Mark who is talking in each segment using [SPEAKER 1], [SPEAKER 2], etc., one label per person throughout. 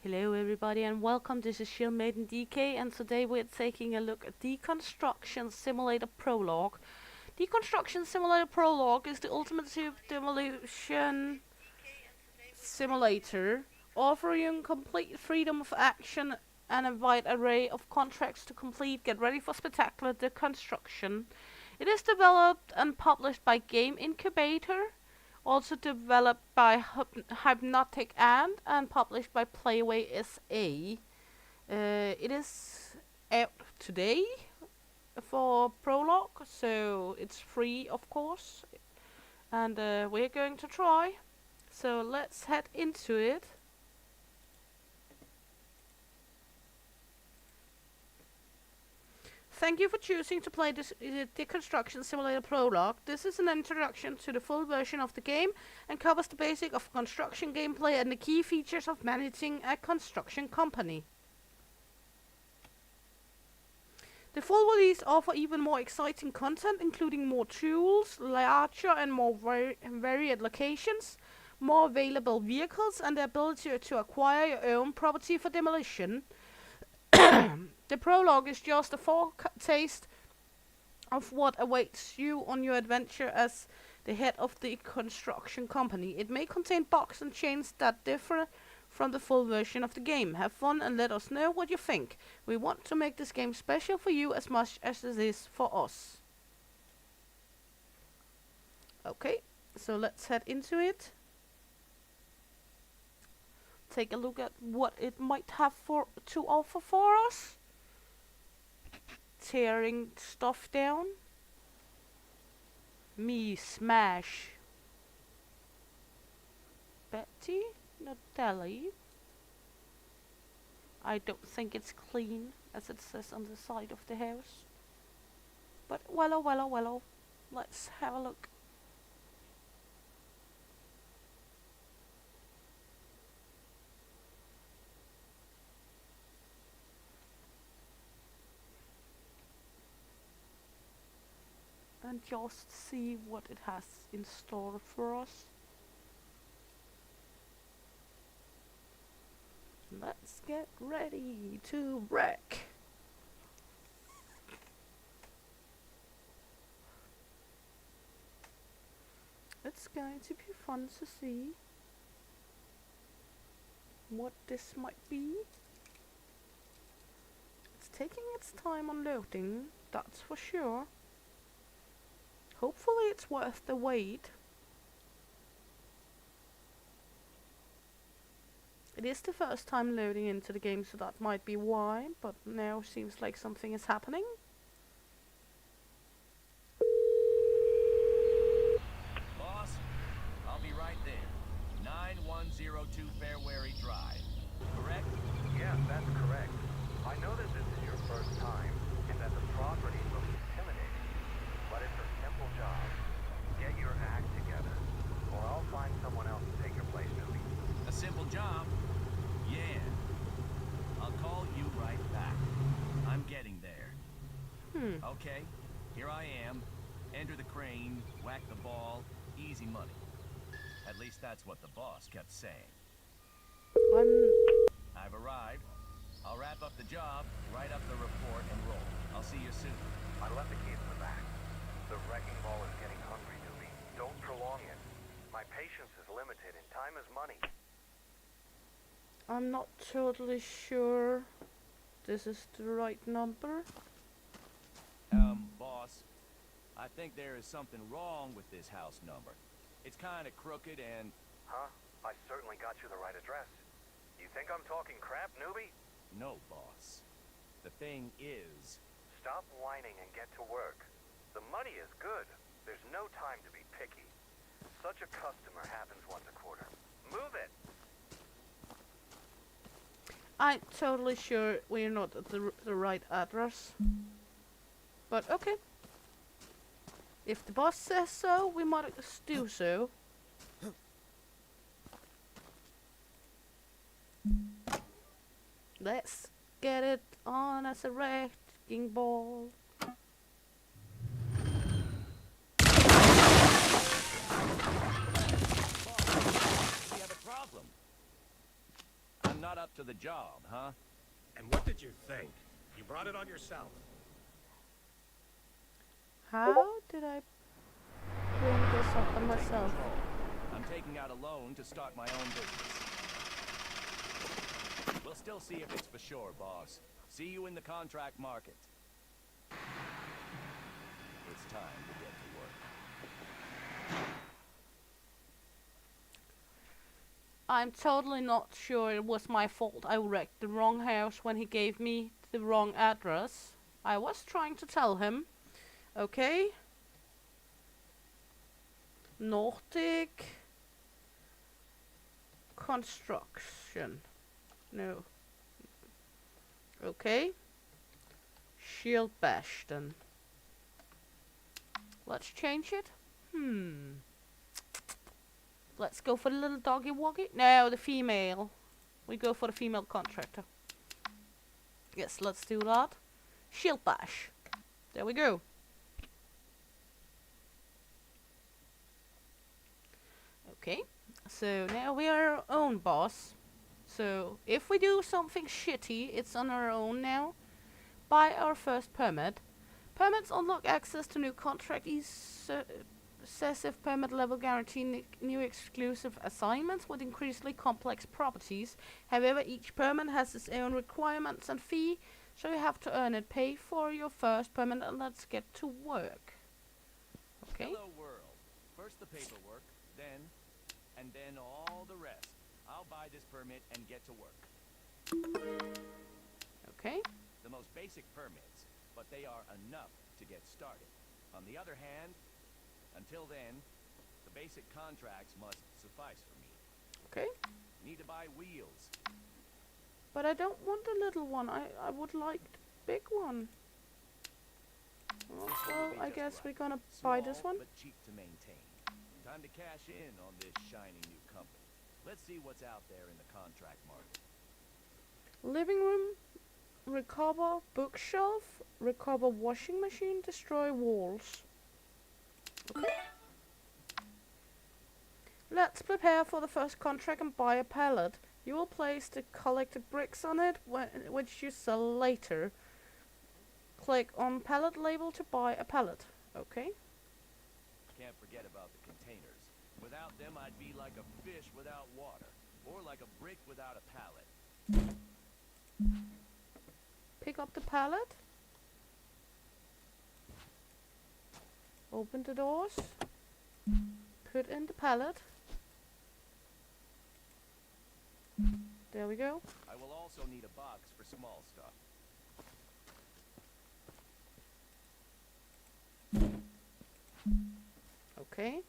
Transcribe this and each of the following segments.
[SPEAKER 1] Hello everybody and welcome, this is Shield Maiden DK and today we're taking a look at Deconstruction Simulator Prologue. Deconstruction Simulator Prologue is the ultimate demolition simulator, offering complete freedom of action and a wide array of contracts to complete. Get ready for spectacular deconstruction. It is developed and published by Game Incubator, also developed by Hypnotic and published by Playway SA. It is out today for Prologue, so it's free of course, and we're going to try. So let's head into it. Thank you for choosing to play this Deconstruction Simulator Prologue. This is an introduction to the full version of the game and covers the basics of construction gameplay and the key features of managing a construction company. The full release offers even more exciting content, including more tools, larger and more varied locations, more available vehicles, and the ability to acquire your own property for demolition. The prologue is just a foretaste of what awaits you on your adventure as the head of the construction company. It may contain bugs and changes that differ from the full version of the game. Have fun and let us know what you think. We want to make this game special for you as much as it is for us. Okay, so let's head into it. Take a look at what it might have to offer for us. Tearing stuff down. Me smash Betty Nadelli. I don't think it's clean, as it says on the side of the house. But well, let's have a look. And just see what it has in store for us. Let's get ready to wreck. It's going to be fun to see what this might be. It's taking its time on loading, that's for sure. Hopefully it's worth the wait. It is the first time loading into the game, so that might be why, but now seems like something is happening.
[SPEAKER 2] Boss, I'll be right there. 9102 Fairwary Drive. Correct?
[SPEAKER 3] Yes, that's correct. I know that this is your first time, and that the property looks intimidating, but it's a simple job. Get your act together, or I'll find someone else to take your place, Newbie.
[SPEAKER 2] A simple job? Yeah. I'll call you right back. I'm getting there. Okay, here I am. Enter the crane, whack the ball, easy money. At least that's what the boss kept saying. I've arrived. I'll wrap up the job, write up the report, and roll. I'll see you soon.
[SPEAKER 3] I left the keys in the back. The wrecking ball is getting hungry, Newbie. Don't prolong it. My patience is limited, and time is money.
[SPEAKER 1] I'm not totally sure this is the right number.
[SPEAKER 2] Boss, I think there is something wrong with this house number. It's kind of crooked and...
[SPEAKER 3] Huh? I certainly got you the right address. You think I'm talking crap, Newbie?
[SPEAKER 2] No, boss. The thing is...
[SPEAKER 3] Stop whining and get to work. The money is good. There's no time to be picky. Such a customer happens once a quarter. Move it!
[SPEAKER 1] I'm totally sure we're not at the right address. But okay. If the boss says so, we might do so. Let's get it on as a wrecking ball.
[SPEAKER 2] We have a problem. I'm not up to the job, huh?
[SPEAKER 4] And what did you think? You brought it on yourself.
[SPEAKER 1] How did I bring this up on myself?
[SPEAKER 2] Control. I'm taking out a loan to start my own business. We'll still see if it's for sure, boss. See you in the contract market. It's time to get to work.
[SPEAKER 1] I'm totally not sure it was my fault. I wrecked the wrong house when he gave me the wrong address. I was trying to tell him. Okay. Nordic construction. No. Okay. Shield Bastion. Let's change it. Let's go for the little doggy woggy. No, the female. We go for the female contractor. Yes, let's do that. Shield Bash. There we go. Okay. So now we are our own boss. So if we do something shitty, it's on our own now. Buy our first permit. Permits unlock access to new contract excessive permit level guarantee new exclusive assignments with increasingly complex properties. However, each permit has its own requirements and fee, so you have to earn it. Pay for your first permit and let's get to work. Okay.
[SPEAKER 2] Hello, world. First the paperwork, then all the rest. I'll buy this permit and get to work.
[SPEAKER 1] Okay.
[SPEAKER 2] The most basic permits, but they are enough to get started. On the other hand, until then, the basic contracts must suffice for me.
[SPEAKER 1] Okay.
[SPEAKER 2] Need to buy wheels.
[SPEAKER 1] But I don't want the little one. I would like the big one. Well,
[SPEAKER 2] This one will be
[SPEAKER 1] I
[SPEAKER 2] just
[SPEAKER 1] guess
[SPEAKER 2] right.
[SPEAKER 1] we're gonna buy this
[SPEAKER 2] Small,
[SPEAKER 1] one.
[SPEAKER 2] but cheap to maintain. Time to cash in on this shiny new company. Let's see what's out there in the contract market.
[SPEAKER 1] Living room, recover bookshelf, recover washing machine, destroy walls. Okay. Let's prepare for the first contract and buy a pallet. You will place the collected bricks on it, which you sell later. Click on pallet label to buy a pallet. Okay.
[SPEAKER 2] Can't forget about the containers. Without them, I'd be like a fish without water, or like a brick without a pallet.
[SPEAKER 1] Pick up the pallet. Open the doors. Put in the pallet. There we go.
[SPEAKER 2] I will also need a box for small stuff.
[SPEAKER 1] Okay.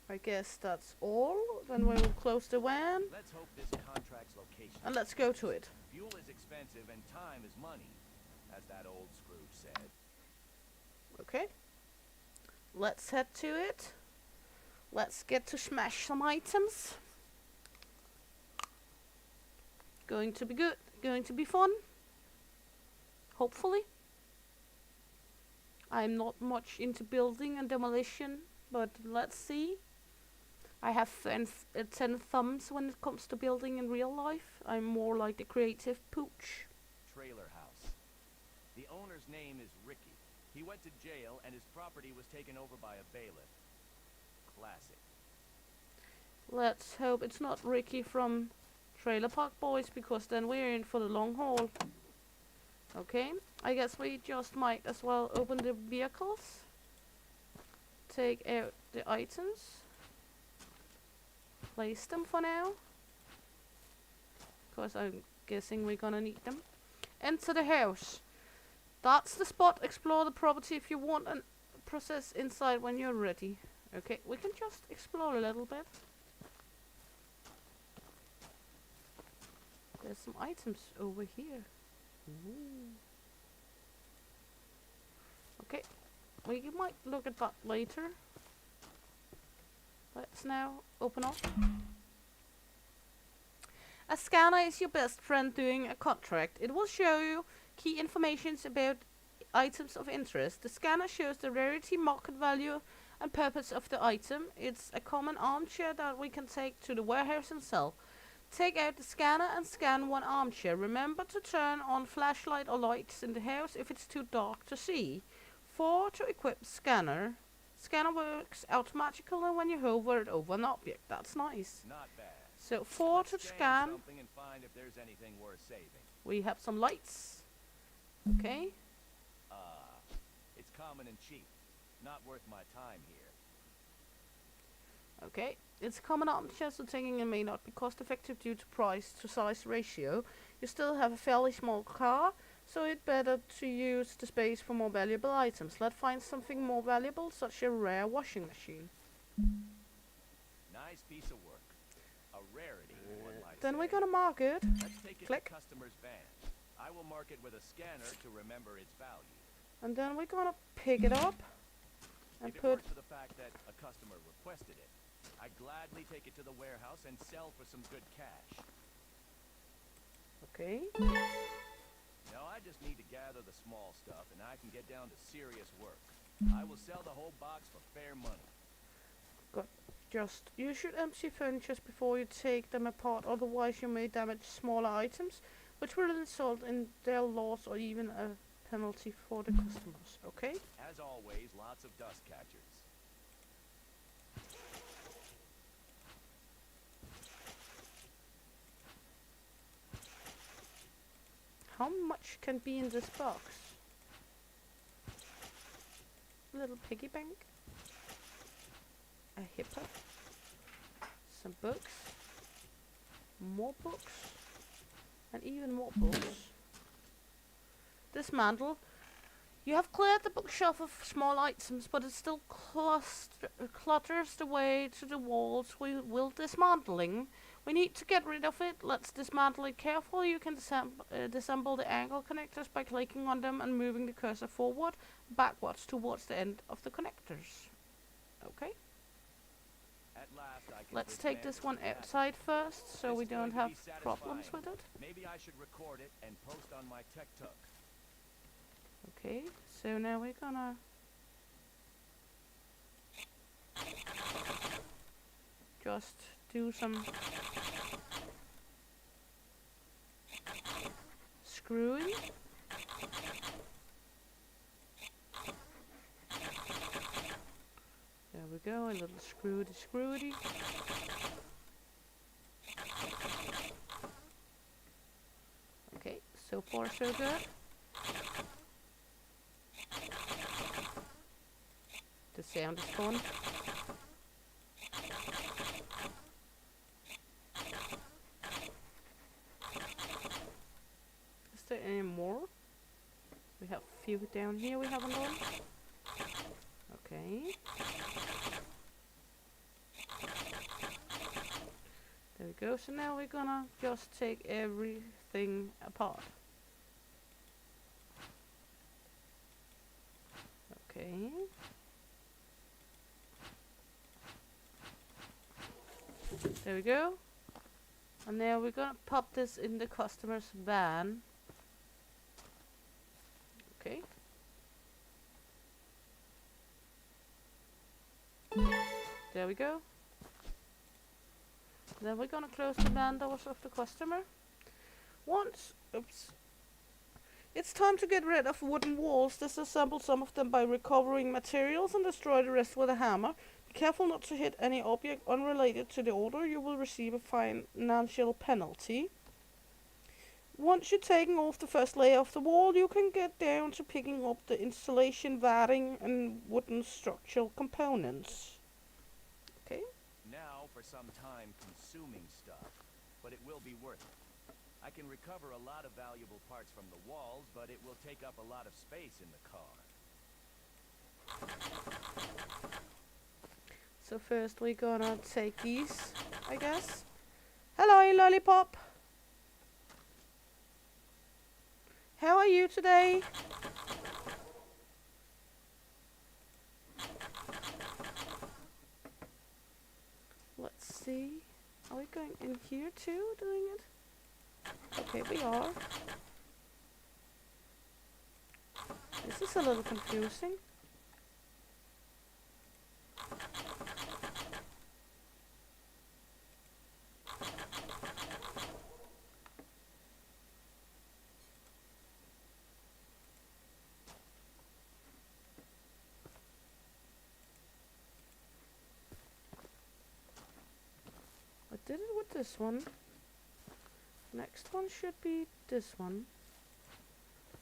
[SPEAKER 1] I guess that's all. Then we will close the van
[SPEAKER 2] Let's hope this contract's location.
[SPEAKER 1] and let's go to it.
[SPEAKER 2] Fuel is expensive and time is money, as that old Scrooge said.
[SPEAKER 1] Okay. Let's head to it. Let's get to smash some items. Going to be good. Going to be fun. Hopefully. I'm not much into building and demolition, but let's see. I have 10 thumbs when it comes to building in real life. I'm more like the creative pooch.
[SPEAKER 2] Trailer house. The owner's name is Ricky. He went to jail and his property was taken over by a bailiff. Classic.
[SPEAKER 1] Let's hope it's not Ricky from Trailer Park Boys, because then we're in for the long haul. Okay, I guess we just might as well open the vehicles. Take out the items. Place them for now. Because I'm guessing we're gonna need them. Enter the house. That's the spot. Explore the property if you want, and process inside when you're ready. Okay, we can just explore a little bit. There's some items over here. Ooh. Okay, we might look at that later. Let's now open up. A scanner is your best friend doing a contract. It will show you key information about items of interest. The scanner shows the rarity, market value, and purpose of the item. It's a common armchair that we can take to the warehouse and sell. Take out the scanner and scan one armchair. Remember to turn on flashlight or lights in the house if it's too dark to see. 4 to equip scanner. Scanner works automatically when you hover it over an object. That's nice.
[SPEAKER 2] Not bad.
[SPEAKER 1] So 4 to
[SPEAKER 2] Let's
[SPEAKER 1] scan.
[SPEAKER 2] something and find if there's anything worth saving.
[SPEAKER 1] We have some lights. Okay.
[SPEAKER 2] It's common and cheap. Not worth my time here.
[SPEAKER 1] Okay. It's common armchair, so taking it may not be cost effective due to price to size ratio. You still have a fairly small car, so it's better to use the space for more valuable items. Let's find something more valuable, such a rare washing machine.
[SPEAKER 2] Nice piece of work. A rarity, one might
[SPEAKER 1] Then
[SPEAKER 2] say.
[SPEAKER 1] we're gonna mark it.
[SPEAKER 2] Let's take it
[SPEAKER 1] Click.
[SPEAKER 2] to customer's van. I will mark it with a scanner to remember its value.
[SPEAKER 1] And then we're gonna pick it up and
[SPEAKER 2] If it
[SPEAKER 1] put.
[SPEAKER 2] weren't for the fact that a customer requested it, I'd gladly take it to the warehouse and sell for some good cash.
[SPEAKER 1] Okay.
[SPEAKER 2] Now I just need to gather the small stuff and I can get down to serious work. I will sell the whole box for fair money.
[SPEAKER 1] You should empty furniture before you take them apart, otherwise you may damage smaller items, which will result in their loss or even a penalty for the customers. Okay?
[SPEAKER 2] As always, lots of dust catchers.
[SPEAKER 1] How much can be in this box? Little piggy bank. A hipper. Some books. More books. And even more books. Dismantle. You have cleared the bookshelf of small items, but it still clutters the way to the walls. We will dismantling. We need to get rid of it. Let's dismantle it carefully. You can disassemble the angle connectors by clicking on them and moving the cursor forward, backwards towards the end of the connectors. Okay.
[SPEAKER 2] At last I can
[SPEAKER 1] Let's take this one
[SPEAKER 2] dismantle the
[SPEAKER 1] outside first, so
[SPEAKER 2] This
[SPEAKER 1] we
[SPEAKER 2] is going
[SPEAKER 1] don't
[SPEAKER 2] to
[SPEAKER 1] have
[SPEAKER 2] be
[SPEAKER 1] problems
[SPEAKER 2] satisfying.
[SPEAKER 1] with it.
[SPEAKER 2] Maybe I should record it and post on my tuk-tuk.
[SPEAKER 1] Okay, so now we're gonna just do some screwing. There we go, a little screwy. Okay, so far so good. The sound is fun. Is there any more? We have a few down here we haven't done. Okay. There we go. So now we're gonna just take everything apart. Okay. There we go. And now we're gonna pop this in the customer's van. Okay. There we go. Then we're gonna close the van doors of the customer. It's time to get rid of wooden walls. Disassemble some of them by recovering materials and destroy the rest with a hammer. Be careful not to hit any object unrelated to the order. You will receive a financial penalty. Once you've taken off the first layer of the wall, you can get down to picking up the insulation, batting, and wooden structural components. Okay.
[SPEAKER 2] Now for some time-consuming stuff, but it will be worth it. I can recover a lot of valuable parts from the walls, but it will take up a lot of space in the car.
[SPEAKER 1] So first we're gonna take these, I guess. Hello, Lollipop. How are you today? Let's see. Are we going in here too, doing it? Okay, we are. This is a little confusing. this one. Next one should be this one.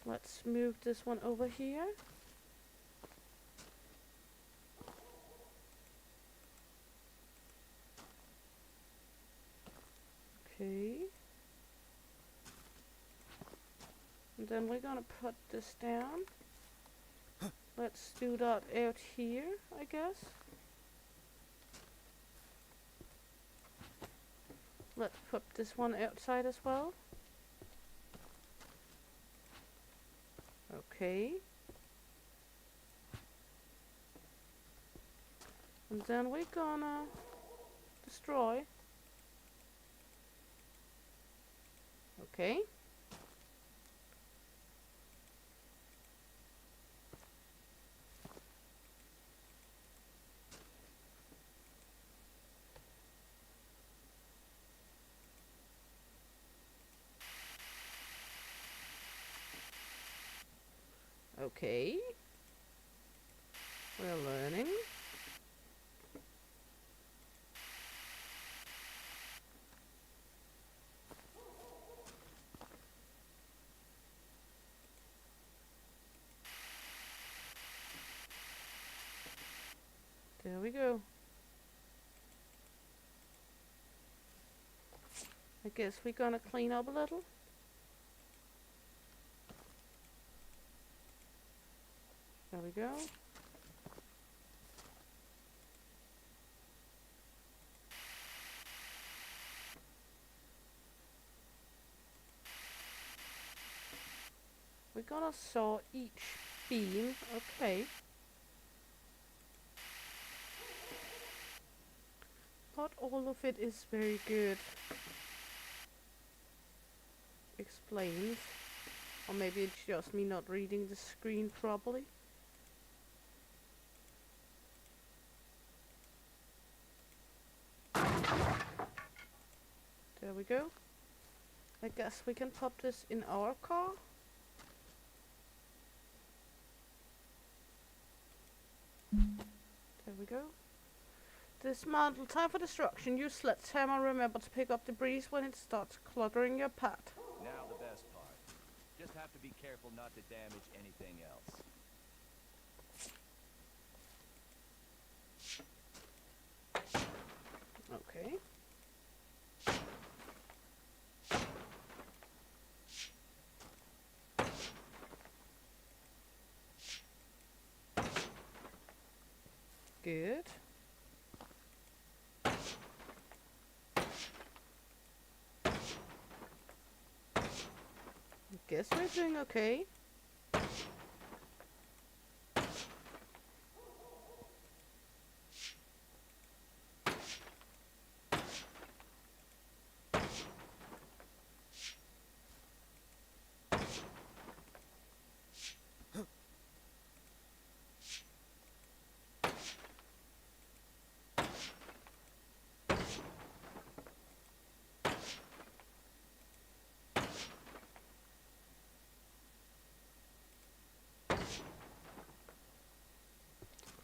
[SPEAKER 1] Let's move this one over here. Okay. And then we're gonna put this down. Let's do that out here, I guess. Let's put this one outside as well. Okay. And then we're gonna destroy. Okay. Okay. We're learning. There we go. I guess we're gonna clean up a little. There we go. We're gonna saw each beam. Okay. Not all of it is very good explained. Or maybe it's just me not reading the screen properly. There we go. I guess we can pop this in our car. There we go. Dismantle. Time for destruction. Use sledgehammer. Remember to pick up debris when it starts cluttering your path.
[SPEAKER 2] Now the best part. Just have to be careful not to damage anything else.
[SPEAKER 1] Okay. Good. Guess we're doing okay.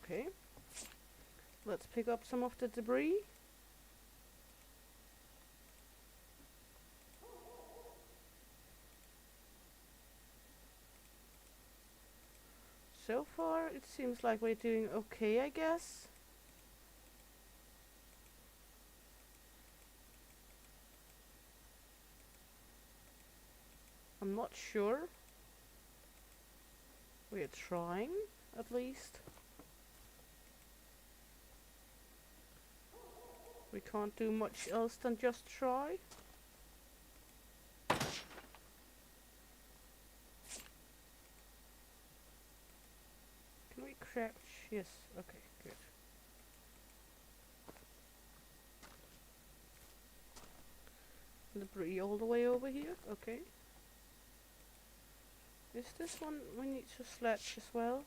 [SPEAKER 1] Okay. Let's pick up some of the debris. So far, it seems like we're doing okay, I guess. I'm not sure. We're trying, at least. We can't do much else than just try. Can we crouch? Yes, okay, good. Debris all the way over here, okay. Is this one we need to sledge as well?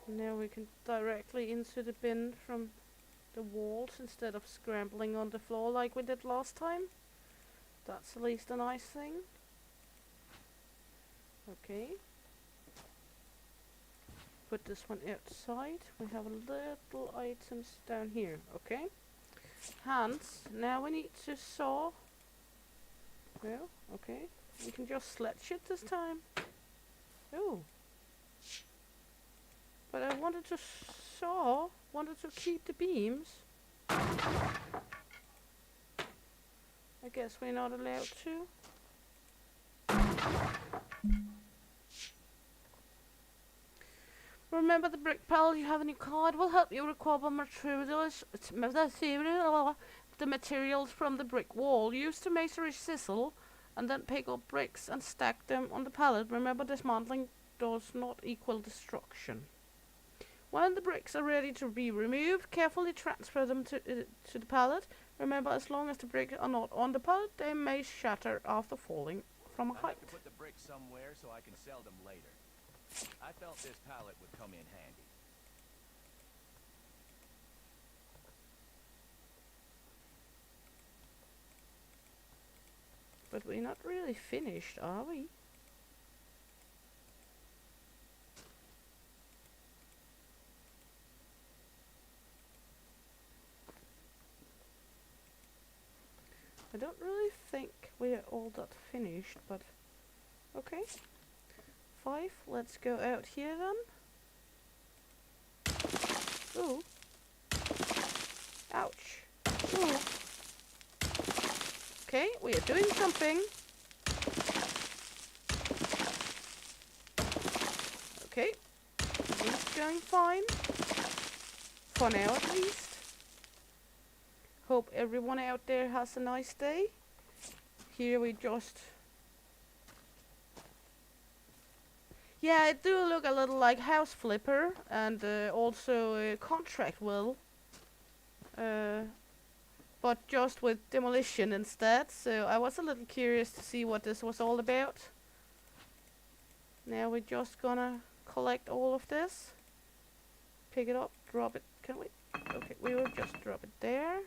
[SPEAKER 1] Now we can directly into the bin from the walls instead of scrambling on the floor like we did last time. That's at least a nice thing. Okay. put this one outside. We have little items down here. Okay. Hands. Now we need to saw. Well, okay. We can just sledge it this time. Oh. But I wanted to wanted to keep the beams. I guess we're not allowed to. Remember the brick pallet you have in your card will help you recover materials. The materials from the brick wall. Use the masonry chisel and then pick up bricks and stack them on the pallet. Remember, dismantling does not equal destruction. When the bricks are ready to be removed, carefully transfer them to the pallet. Remember, as long as the bricks are not on the pallet, they may shatter after falling from a height.
[SPEAKER 2] I have to put the bricks somewhere so I can sell them later. I felt this pallet would come in handy.
[SPEAKER 1] But we're not really finished, are we? I don't really think we're all that finished, but okay. 5, let's go out here then. Ooh. Ouch. Ooh. Okay, we are doing something. Okay. It's going fine. For now at least. Hope everyone out there has a nice day. Here we just... Yeah, it do look a little like House Flipper and also Contract Will. But just with demolition instead. So I was a little curious to see what this was all about. Now we're just gonna collect all of this. Pick it up, drop it. Can we? Okay, we will just drop it there.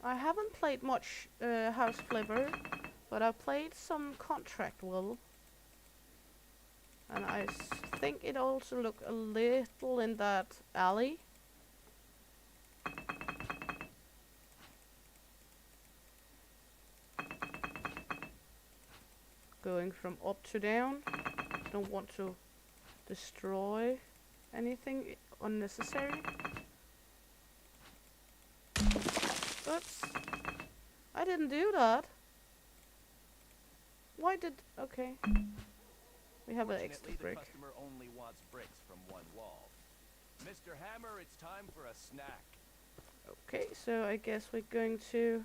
[SPEAKER 1] I haven't played much House Flipper, but I played some Contract Will. And I think it also looked a little in that alley. Going from up to down. Don't want to destroy anything unnecessary. Oops. I didn't do that. Why did... Okay. We have an extra
[SPEAKER 2] Fortunately,
[SPEAKER 1] brick.
[SPEAKER 2] the customer only wants bricks from one wall. Mr. Hammer, it's time for a snack.
[SPEAKER 1] Okay, so I guess we're going to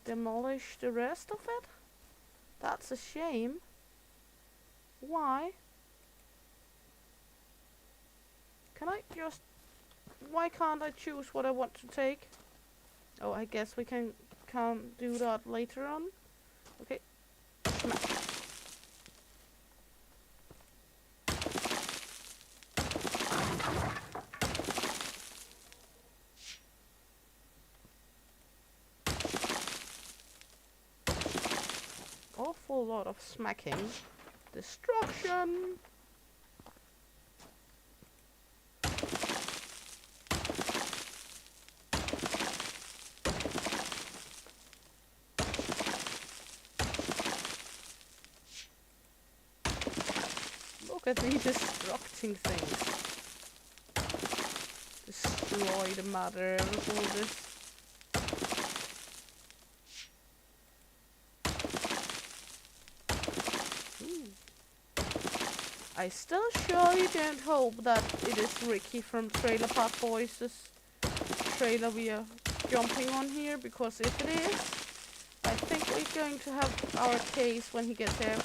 [SPEAKER 1] demolish the rest of it? That's a shame. Why? Can I just... Why can't I choose what I want to take? Oh, I guess we can't do that later on. Okay. Smash. Awful lot of smacking. Destruction! Look at me destructing things. Destroy the matter with all this. I still surely don't hope that it is Ricky from Trailer Park Boys' trailer we are jumping on here, because if it is, I think we're going to have our case when he gets out.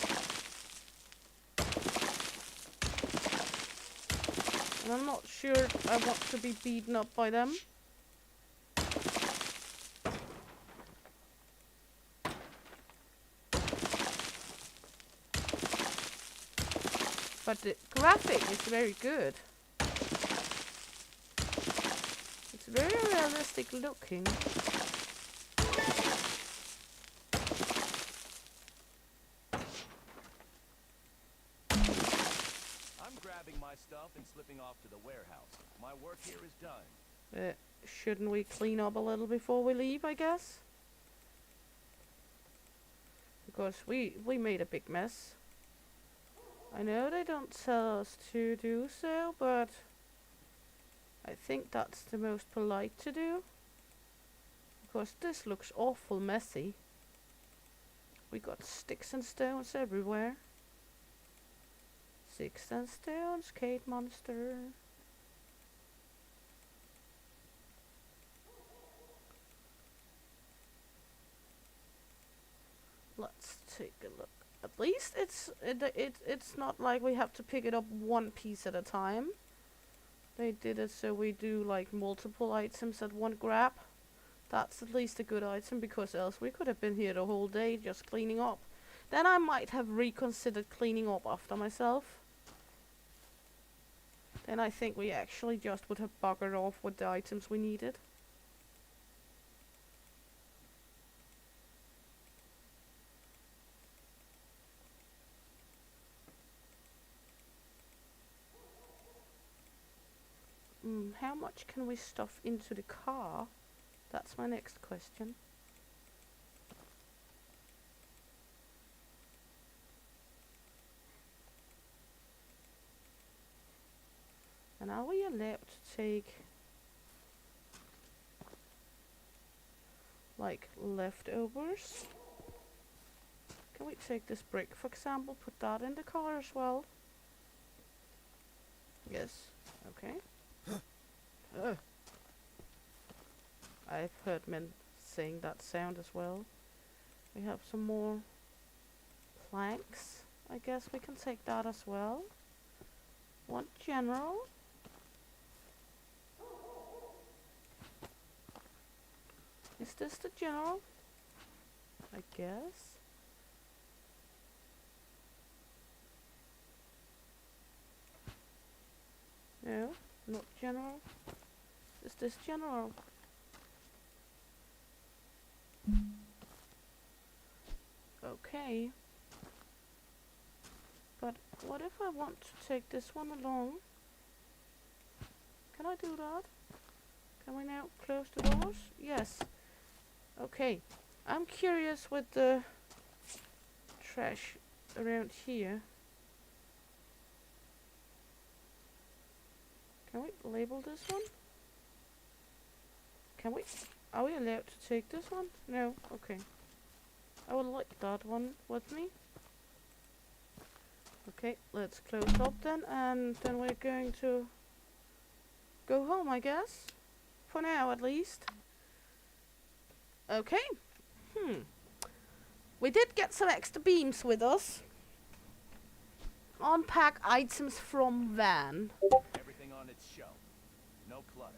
[SPEAKER 1] And I'm not sure I want to be beaten up by them. But the graphic is very good. It's very realistic looking.
[SPEAKER 2] stuff and slipping off to the warehouse. My work here is done.
[SPEAKER 1] Shouldn't we clean up a little before we leave, I guess? Because we made a big mess. I know they don't tell us to do so, but I think that's the most polite to do. Because this looks awful messy. We got sticks and stones everywhere. Sticks and stones, Kate Monster. Let's take a look. At least it's not like we have to pick it up one piece at a time. They did it so we do like multiple items at one grab. That's at least a good item, because else we could have been here the whole day just cleaning up. Then I might have reconsidered cleaning up after myself. Then I think we actually just would have buggered off with the items we needed. How much can we stuff into the car? That's my next question. And are we allowed to take like leftovers? Can we take this brick, for example, put that in the car as well? Yes. Okay. I've heard men saying that sound as well. We have some more planks. I guess we can take that as well. One general. Is this the general? I guess. No, not general. Is this general? Okay. But what if I want to take this one along? Can I do that? Can we now close the doors? Yes. Okay. I'm curious with the trash around here. Can we label this one? Can we? Are we allowed to take this one? No. Okay. I would like that one with me. Okay, let's close up then, and then we're going to go home, I guess. For now, at least. Okay. We did get some extra beams with us. Unpack items from van.
[SPEAKER 2] Everything on its shelf. No clutter.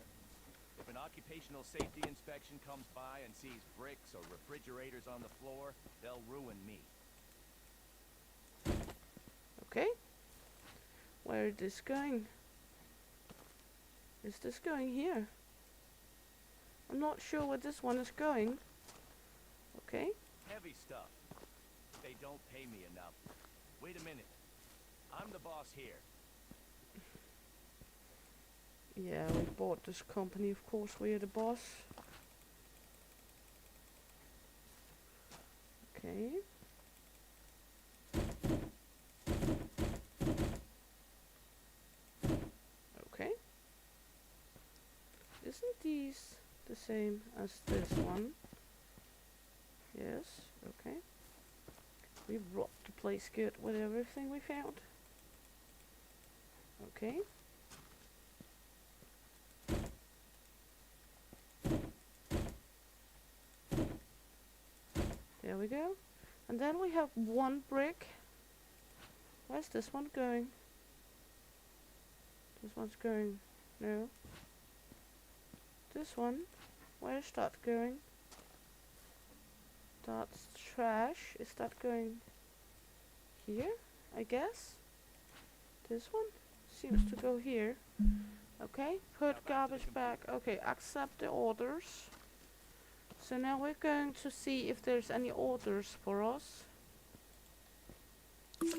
[SPEAKER 2] If an occupational safety inspection comes by and sees bricks or refrigerators on the floor, they'll ruin me.
[SPEAKER 1] Okay. Where is this going? Is this going here? I'm not sure where this one is going. Okay.
[SPEAKER 2] Heavy stuff. They don't pay me enough. Wait a minute. I'm the boss here.
[SPEAKER 1] Yeah, we bought this company, of course we're the boss. Okay. Okay. Isn't these the same as this one? Yes, okay. We robbed the place good with everything we found. Okay. There we go. And then we have one brick. Where's this one going? This one's going... no. This one. Where's that going? That's trash. Is that going here? I guess. This one seems to go here. Okay, put garbage back. Okay, accept the orders. So now we're going to see if there's any orders for us.
[SPEAKER 2] Now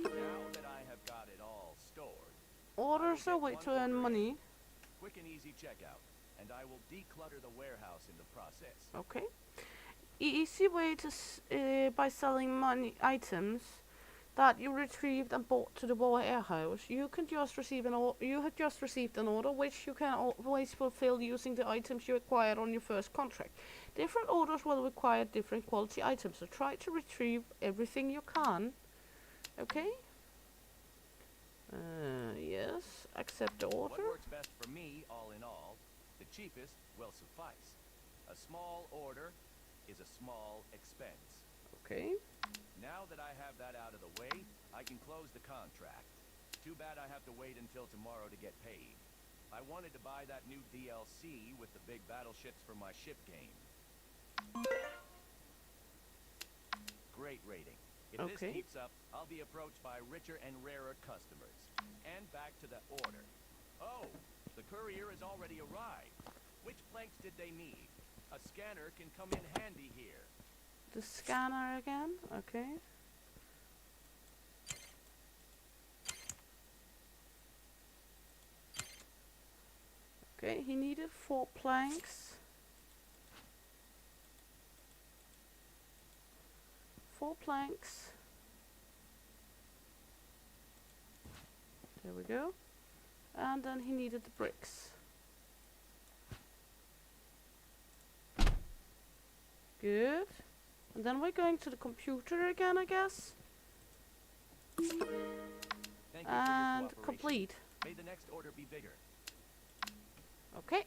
[SPEAKER 2] that I have got it all stored,
[SPEAKER 1] Orders are a way to earn money.
[SPEAKER 2] Quick and easy checkout, and I will declutter the warehouse in the process.
[SPEAKER 1] Okay. Easy way to by selling money items that you retrieved and brought to the warehouse. You can just receive you have just received an order which you can always fulfill using the items you acquired on your first contract. Different orders will require different quality items, so try to retrieve everything you can. Okay? Yes. Accept the order.
[SPEAKER 2] What works best for me, all in all, the cheapest will suffice. A small order is a small expense.
[SPEAKER 1] Okay.
[SPEAKER 2] Now that I have that out of the way, I can close the contract. Too bad I have to wait until tomorrow to get paid. I wanted to buy that new DLC with the big battleships for my ship game. Great rating. If this keeps up, I'll be approached by richer and rarer customers. And back to the order. Oh, the courier has already arrived. Which planks did they need? A scanner can come in handy here.
[SPEAKER 1] The scanner again? Okay. Okay, he needed 4 planks. 4 planks. There we go. And then he needed the bricks. Good. And then we're going to the computer again, I guess.
[SPEAKER 2] Thank you for your
[SPEAKER 1] And
[SPEAKER 2] cooperation.
[SPEAKER 1] complete.
[SPEAKER 2] May the next order be bigger.
[SPEAKER 1] Okay.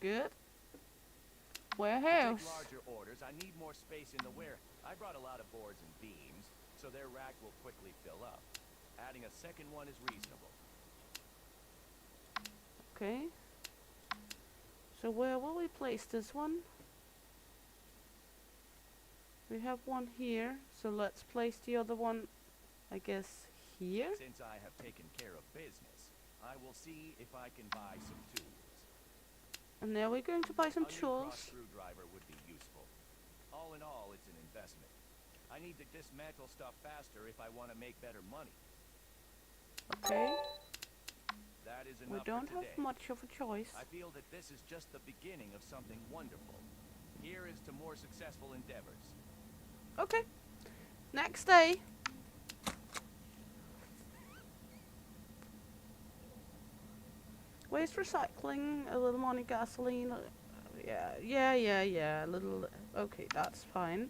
[SPEAKER 1] Good.
[SPEAKER 2] To
[SPEAKER 1] Warehouse.
[SPEAKER 2] take larger orders, I need more space in the warehouse. I brought a lot of boards and beams, so their rack will quickly fill up. Adding a second one is reasonable.
[SPEAKER 1] Okay. So where will we place this one? We have one here, so let's place the other one, I guess, here.
[SPEAKER 2] Since I have taken care of business, I will see if I can buy some tools.
[SPEAKER 1] And now we're going to buy some
[SPEAKER 2] A new
[SPEAKER 1] tools.
[SPEAKER 2] cross screwdriver would be useful. All in all, it's an investment. I need to dismantle stuff faster if I want to make better money.
[SPEAKER 1] Okay.
[SPEAKER 2] That is
[SPEAKER 1] We
[SPEAKER 2] enough
[SPEAKER 1] don't
[SPEAKER 2] for
[SPEAKER 1] have
[SPEAKER 2] today.
[SPEAKER 1] much of a choice.
[SPEAKER 2] I feel that this is just the beginning of something wonderful. Here is to more successful endeavors.
[SPEAKER 1] Okay. Next day. Waste recycling, a little money, gasoline. Yeah. A little. Okay, that's fine.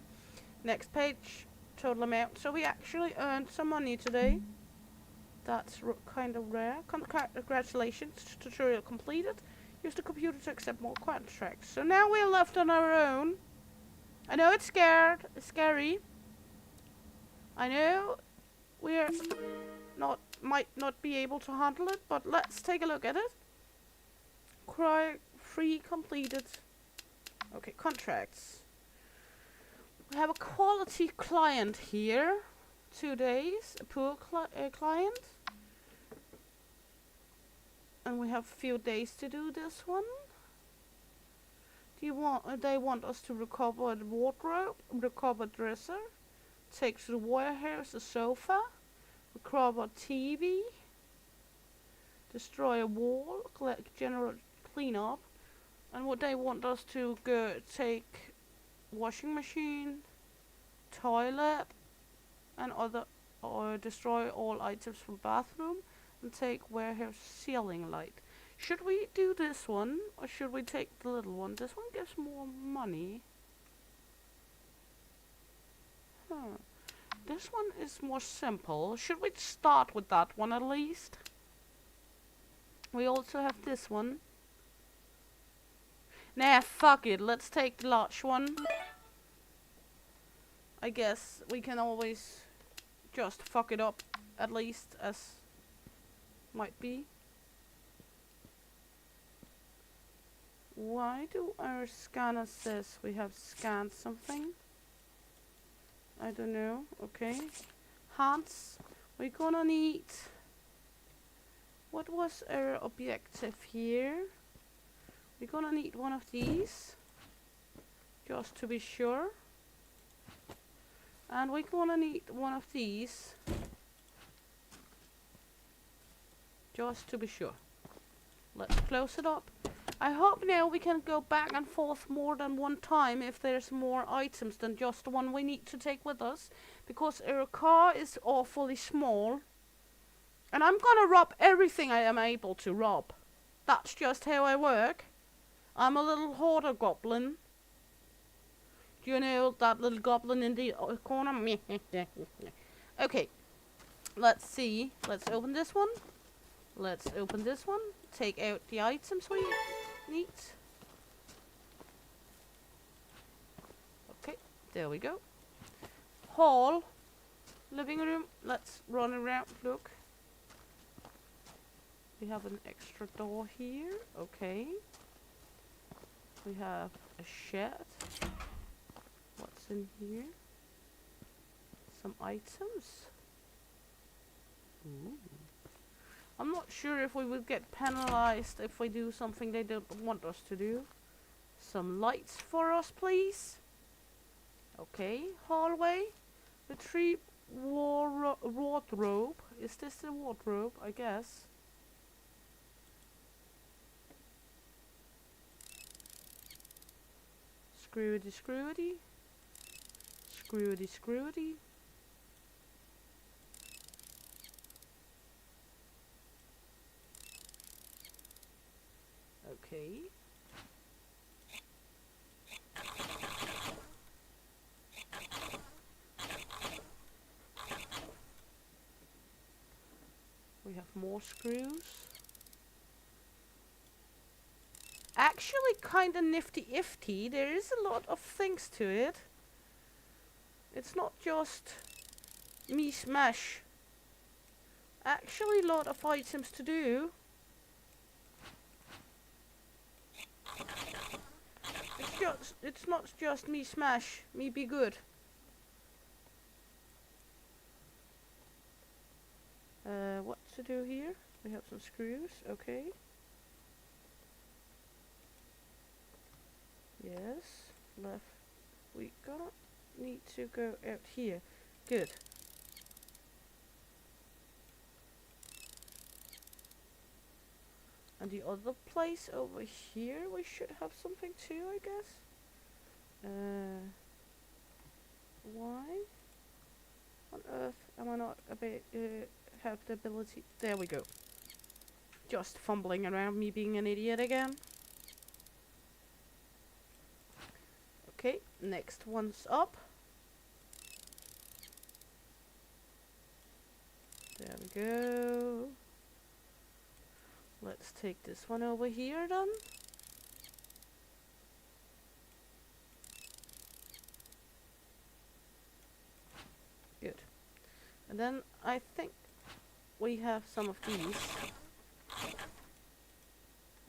[SPEAKER 1] Next page, total amount. So we actually earned some money today. That's kind of rare. Congratulations, tutorial completed. Use the computer to accept more contracts. So now we're left on our own. I know it's scary. I know we're might not be able to handle it, but let's take a look at it. Free completed. Okay, contracts. We have a quality client here. 2 days. A poor client. And we have a few days to do this one. They want us to recover the wardrobe, recover dresser, take to the warehouse a sofa, recover TV, destroy a wall, collect general cleanup, and what they want us to go take washing machine, toilet, and other, or destroy all items from bathroom, and take warehouse ceiling light. Should we do this one, or should we take the little one? This one gives more money. This one is more simple. Should we start with that one at least? We also have this one. Nah, fuck it. Let's take the large one. I guess we can always just fuck it up, at least, as might be. Why do our scanner says we have scanned something? I don't know. Okay. Hands. We're gonna need... What was our objective here? We're gonna need one of these. Just to be sure. And we're gonna need one of these. just to be sure. Let's close it up. I hope now we can go back and forth more than one time if there's more items than just the one we need to take with us, because our car is awfully small. And I'm gonna rob everything I am able to rob. That's just how I work. I'm a little hoarder goblin. Do you know that little goblin in the corner? Okay, let's see. Let's open this one. Let's open this one. Take out the items we need. Okay, there we go. Hall. Living room. Let's run around. Look. We have an extra door here. Okay. We have a shed. What's in here? Some items. Ooh. I'm not sure if we will get penalized if we do something they don't want us to do. Some lights for us, please. Okay, hallway. Retrieve wardrobe. Is this the wardrobe? I guess. Screwy screwy. Screwy screwy. Okay. We have more screws. Actually kinda nifty-ifty. There is a lot of things to it. It's not just me smash. Actually a lot of items to do. It's not just me smash, me be good. What to do here? We have some screws, okay. Yes, left. We gonna need to go out here. Good. And the other place over here, we should have something too, I guess. Why on earth am I not have the ability? There we go. Just fumbling around, me being an idiot again. Okay, next one's up. There we go. Let's take this one over here then. Good. And then I think we have some of these.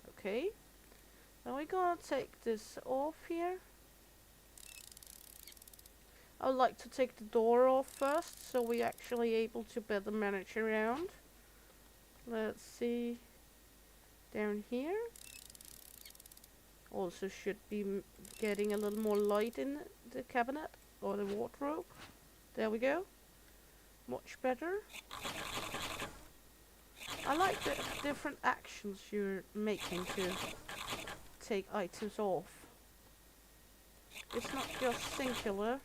[SPEAKER 1] Okay. Now we're gonna take this off here. I would like to take the door off first, so we're actually able to better manage around. Let's see. Down here. Also should be getting a little more light in the cabinet or the wardrobe. There we go. Much better. I like the different actions you're making to take items off. It's not just singular.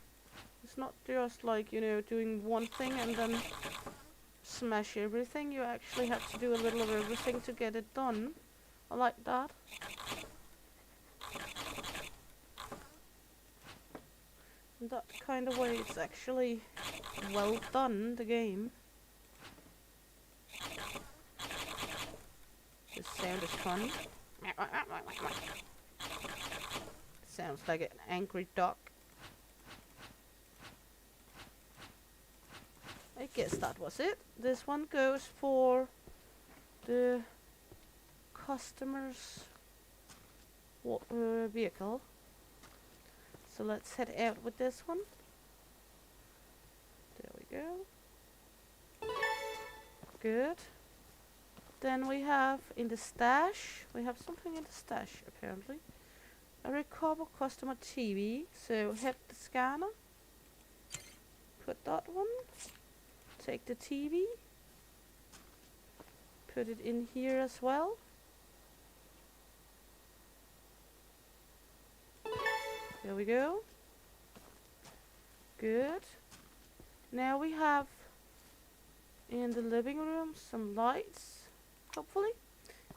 [SPEAKER 1] It's not just like, you know, doing one thing and then smash everything. You actually have to do a little of everything to get it done. I like that. In that kind of way it's actually well done, the game. This sound is fun. Sounds like an angry duck. I guess that was it. This one goes for the customer's vehicle. So let's head out with this one. There we go. Good. Then we have in the stash. We have something in the stash apparently. A recover customer TV. So hit the scanner. Put that one. Take the TV. put it in here as well. There we go. Good. Now we have in the living room some lights, hopefully.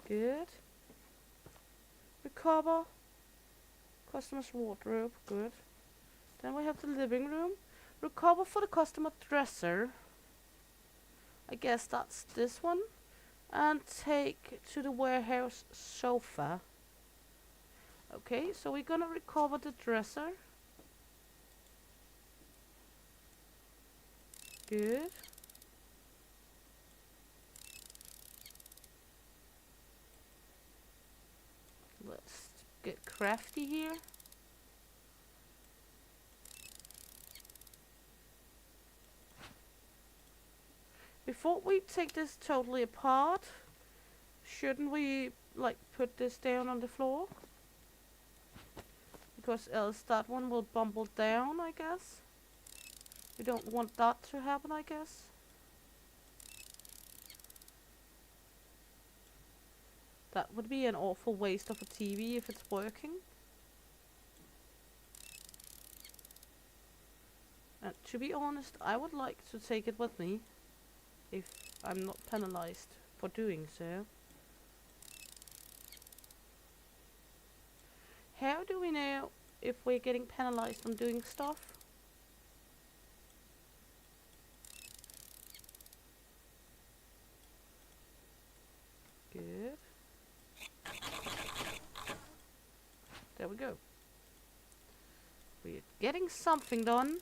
[SPEAKER 1] Good. Recover customer's wardrobe. Good. Then we have the living room. Recover for the customer dresser. I guess that's this one. And take to the warehouse sofa. Okay, so we're gonna recover the dresser. Good. Let's get crafty here. Before we take this totally apart, shouldn't we like put this down on the floor? Because else that one will bumble down, I guess. We don't want that to happen, I guess. That would be an awful waste of a TV if it's working. And to be honest, I would like to take it with me, if I'm not penalized for doing so. How do we know if we're getting penalized on doing stuff? Good. There we go. We're getting something done.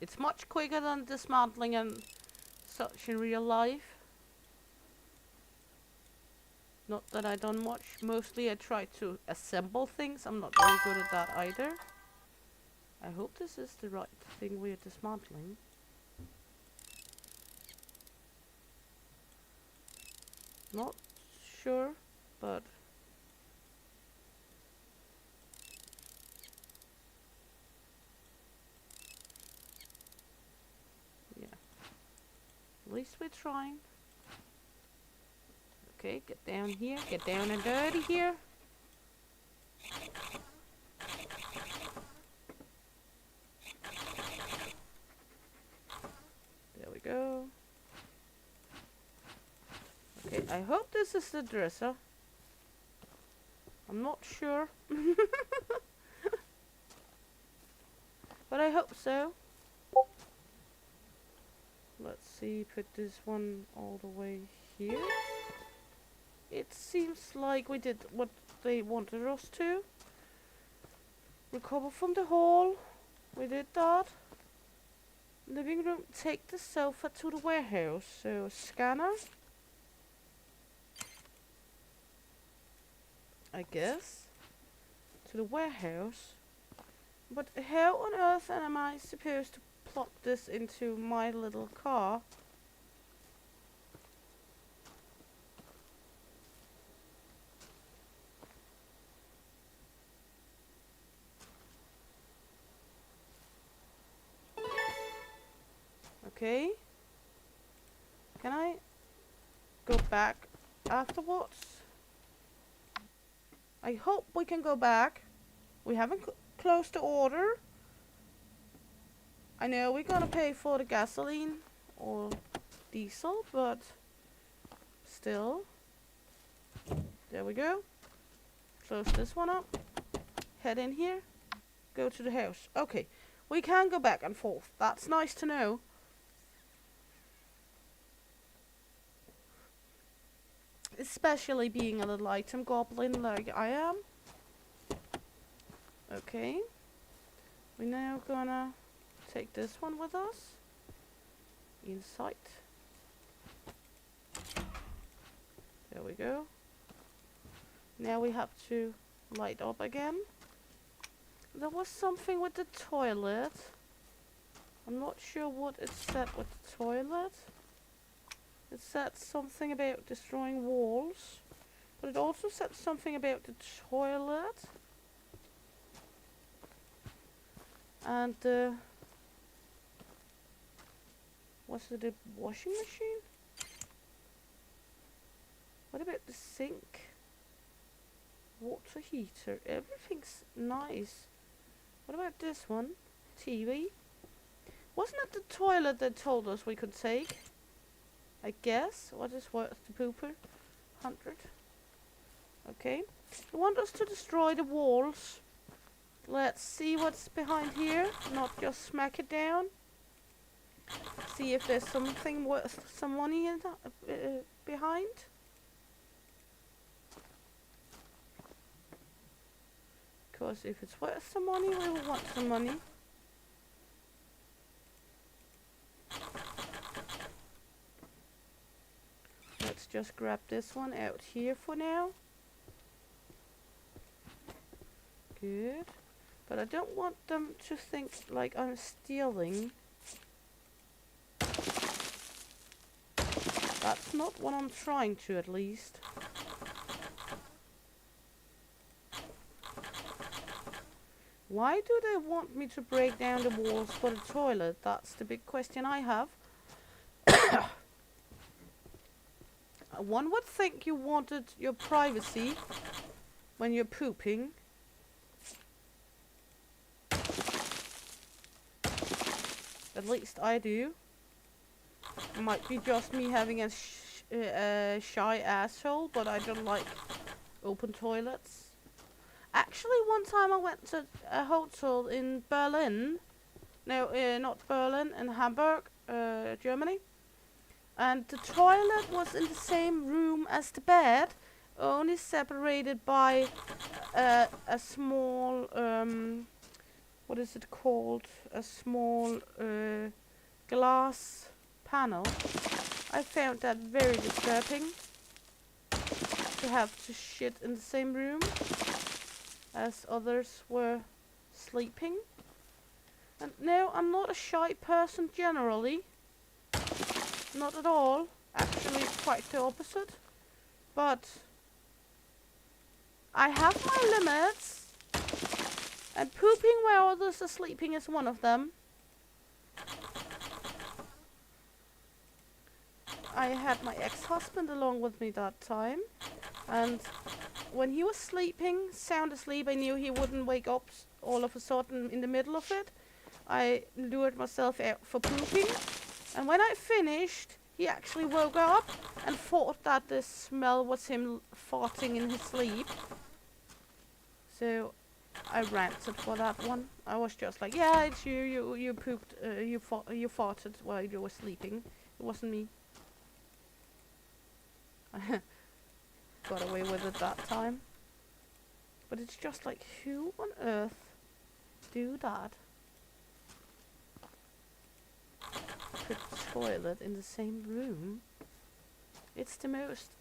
[SPEAKER 1] It's much quicker than dismantling and such in real life. Not that I done much. Mostly I try to assemble things. I'm not very good at that either. I hope this is the right thing we're dismantling. Not sure, but yeah. At least we're trying. Okay, get down here. Get down and dirty here. There we go. Okay, I hope this is the dresser. I'm not sure. But I hope so. Let's see, put this one all the way here. It seems like we did what they wanted us to. Recover from the hall. We did that. Living room, take the sofa to the warehouse. So, scanner. I guess. To the warehouse. But how on earth am I supposed to plug this into my little car? Okay. Can I go back afterwards? I hope we can go back. We haven't closed the order. I know we're gonna pay for the gasoline or diesel, but still. There we go. Close this one up. Head in here. Go to the house. Okay. We can go back and forth. That's nice to know. Especially being a little item goblin like I am. Okay. We're now gonna take this one with us. Inside. There we go. Now we have to light up again. There was something with the toilet. I'm not sure what it said with the toilet. It said something about destroying walls. But it also said something about the toilet. And was it a washing machine? What about the sink? Water heater. Everything's nice. What about this one? TV. Wasn't it the toilet that told us we could take? I guess. What is worth the pooper? 100. Okay. They want us to destroy the walls. Let's see what's behind here. Not just smack it down. See if there's something worth some money in behind. Because if it's worth some money, we will want some money. Let's just grab this one out here for now. Good. But I don't want them to think like I'm stealing. That's not what I'm trying to, at least. Why do they want me to break down the walls for the toilet? That's the big question I have. One would think you wanted your privacy when you're pooping. At least I do. It might be just me having a shy asshole, but I don't like open toilets. Actually, one time I went to a hotel in Berlin. No, not Berlin, in Hamburg, Germany. And the toilet was in the same room as the bed, only separated by a small, what is it called? A small glass panel. I found that very disturbing, to have to shit in the same room as others were sleeping. And no, I'm not a shy person generally. Not at all. Actually, quite the opposite. But I have my limits. And pooping where others are sleeping is one of them. I had my ex-husband along with me that time. And when he was sleeping, sound asleep, I knew he wouldn't wake up all of a sudden in the middle of it. I lured myself out for pooping. And when I finished, he actually woke up and thought that the smell was him farting in his sleep. So I ranted for that one. I was just like, yeah, it's you. You pooped. You farted while you were sleeping. It wasn't me. Got away with it that time. But it's just like, who on earth do that? Put the toilet in the same room. It's the most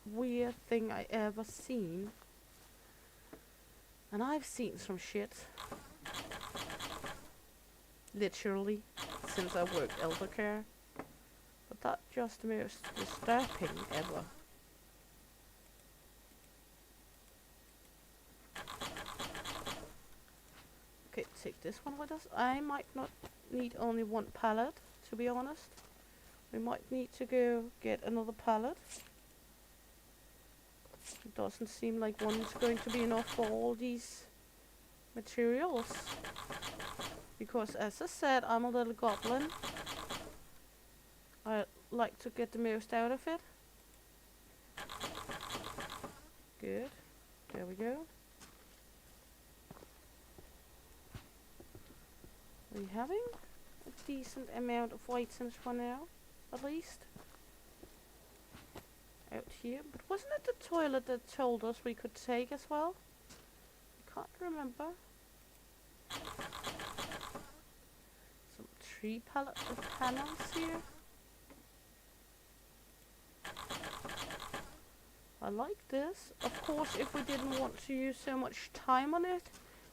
[SPEAKER 1] weird thing I ever seen. And I've seen some shit. Literally, since I worked elder care. But that's just the most disturbing ever. Okay, take this one with us. I might not need only one pallet, to be honest. We might need to go get another pallet. It doesn't seem like one's going to be enough for all these materials. Because as I said, I'm a little goblin. I like to get the most out of it. Good. There we go. We're having a decent amount of items for now, at least. Out here. But wasn't it the toilet that told us we could take as well? I can't remember. Some tree panels here. I like this. Of course, if we didn't want to use so much time on it,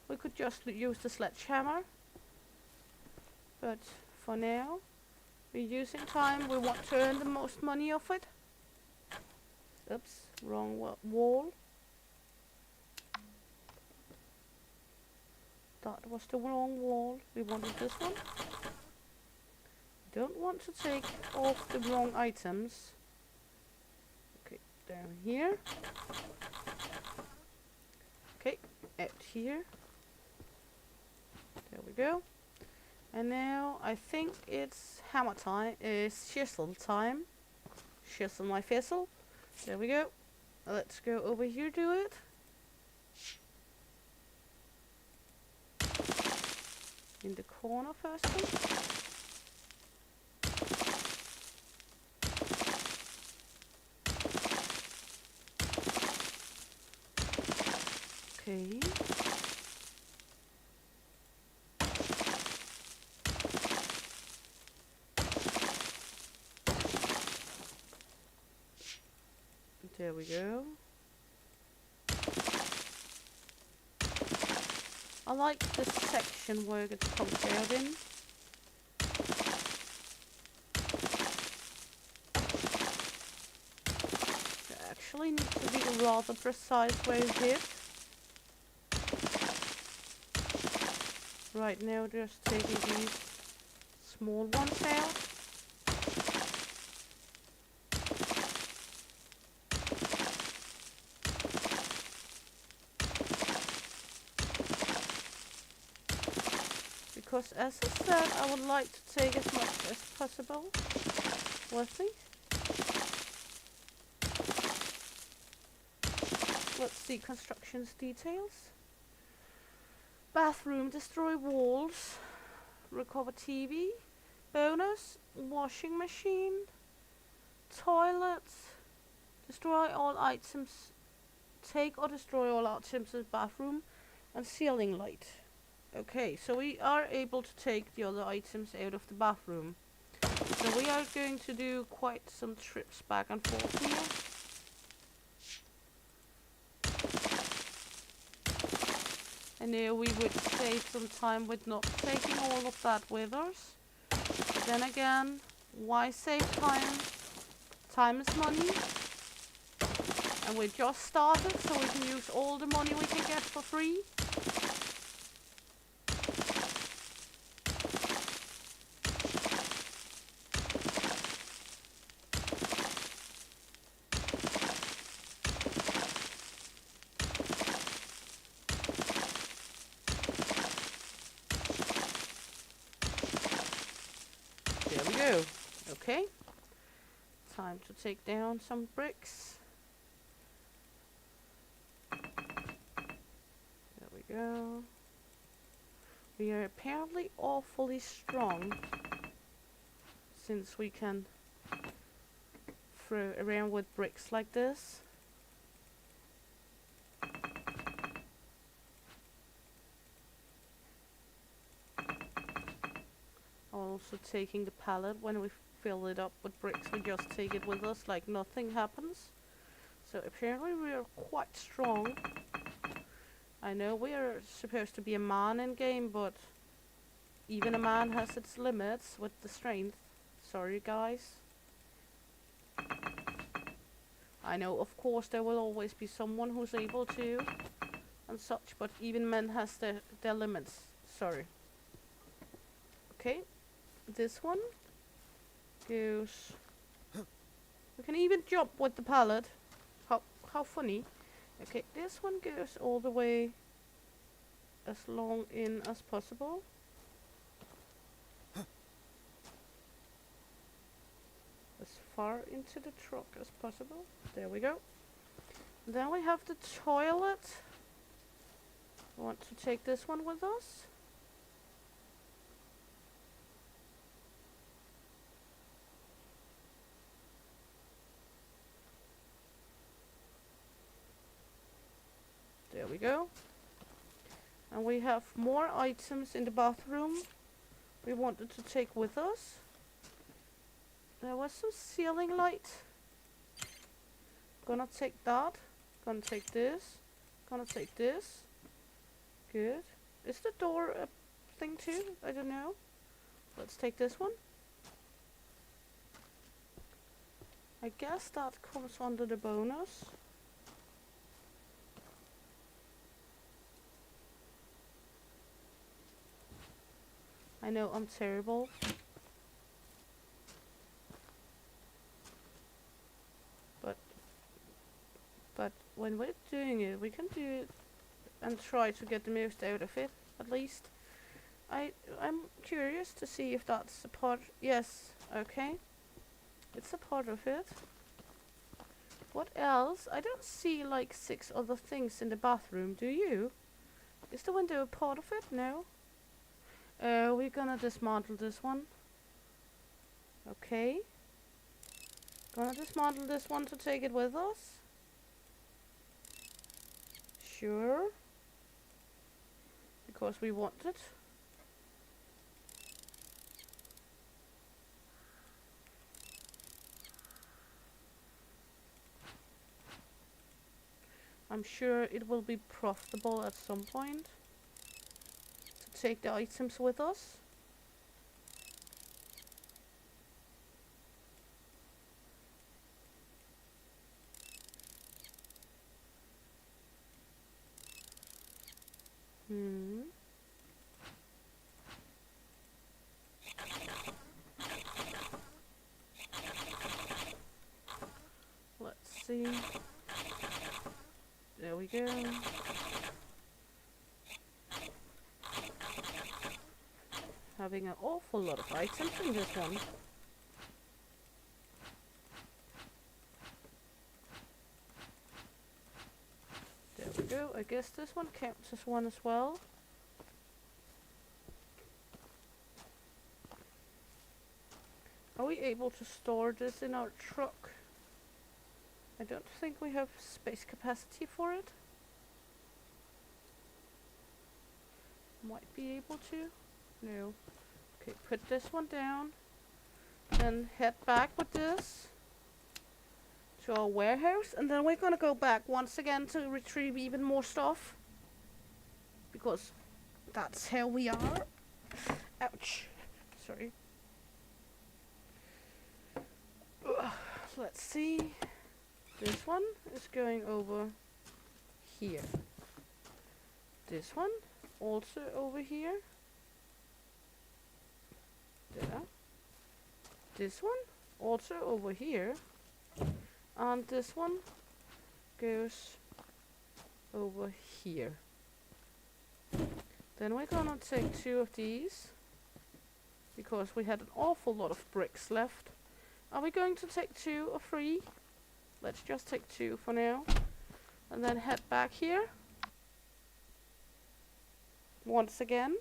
[SPEAKER 1] we could just use the sledgehammer. But for now, we're using time. We want to earn the most money of it. Oops, wrong wall. That was the wrong wall. We wanted this one. Don't want to take off the wrong items. Okay, Down here. Okay, out here. There we go. And now I think it's hammer time. Chisel time. Chisel my fizzle. There we go. Let's go over here to it. In the corner first thing. Okay. There we go. I like this section where it comes out in. You actually need to be rather precise where you hit. Right now just taking these small ones out. Because as I said, I would like to take as much as possible with me. Let's see constructions details. Bathroom, destroy walls, recover TV, bonus, washing machine, toilets, destroy all items, take or destroy all items in the bathroom, and ceiling light. Okay, so we are able to take the other items out of the bathroom. So we are going to do quite some trips back and forth here. And now we would save some time with not taking all of that with us. But then again, why save time? Time is money. And we just started, so we can use all the money we can get for free. There we go. Okay. Time to take down some bricks. There we go. We are apparently awfully strong, since we can throw around with bricks like this. Also taking the pallet when we fill it up with bricks, we just take it with us like nothing happens. So apparently we are quite strong. I know we are supposed to be a man in game, but even a man has its limits with the strength. Sorry guys. I know of course there will always be someone who's able to and such, but even men has their limits. Sorry. Okay. This one goes. We can even jump with the pallet. How funny. Okay, this one goes all the way as long in as possible. As far into the truck as possible. There we go. Then we have the toilet. I want to take this one with us. There we go. And we have more items in the bathroom we wanted to take with us. There was some ceiling light. Gonna take that. Gonna take this. Gonna take this. Good. Is the door a thing too? I don't know. Let's take this one. I guess that comes under the bonus. I know I'm terrible. But when we're doing it, we can do it and try to get the most out of it, at least. I'm curious to see if that's a part. Yes, okay. It's a part of it. What else? I don't see like 6 other things in the bathroom, do you? Is the window a part of it? No. We're gonna dismantle this one. Okay. Gonna dismantle this one to take it with us. Sure. Because we want it. I'm sure it will be profitable at some point to take the items with us. Let's see. There we go. Having an awful lot of items in this one. There we go. I guess this one counts as one as well. Are we able to store this in our truck? I don't think we have space capacity for it. Might be able to. No. Okay, put this one down. Then head back with this to our warehouse. And then we're gonna go back once again to retrieve even more stuff. Because that's how we are. Ouch. Sorry. Let's see. This one is going over here. This one also over here. There. This one also over here. And this one goes over here. Then we're gonna take 2 of these because we had an awful lot of bricks left. Are we going to take 2 or 3? Let's just take 2 for now. And then head back here. Once again.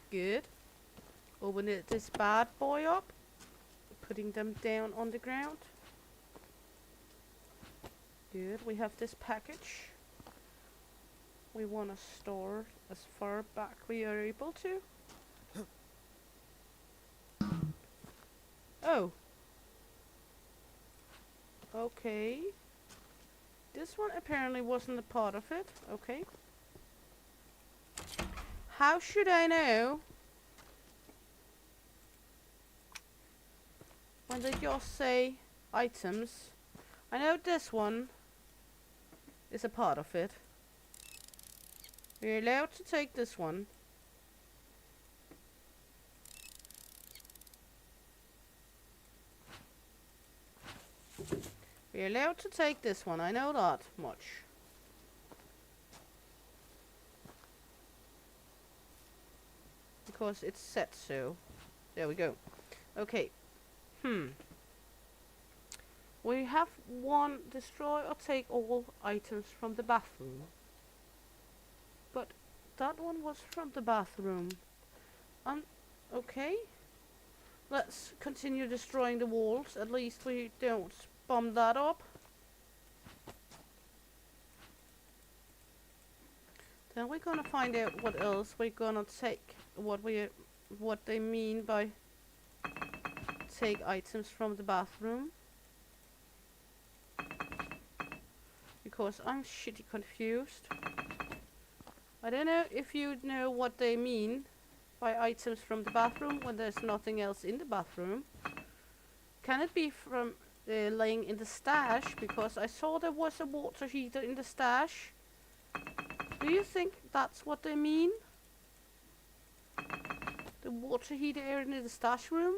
[SPEAKER 1] Good. Open this bad boy up. Putting them down on the ground. Good. We have this package. We want to store as far back we are able to. Oh. Okay. This one apparently wasn't a part of it. Okay. How should I know when they just say items? I know this one is a part of it. We're allowed to take this one. We're allowed to take this one, I know that much. Because it's set so. There we go. Okay. We have one destroy or take all items from the bathroom. But that one was from the bathroom. Okay. Let's continue destroying the walls. At least we don't bomb that up. Then we're gonna find out what else we're gonna take. What they mean by take items from the bathroom. Because I'm shitty confused. I don't know if you know what they mean by items from the bathroom when there's nothing else in the bathroom. Can it be from laying in the stash? Because I saw there was a water heater in the stash. Do you think that's what they mean? The the water heater area in the stash room.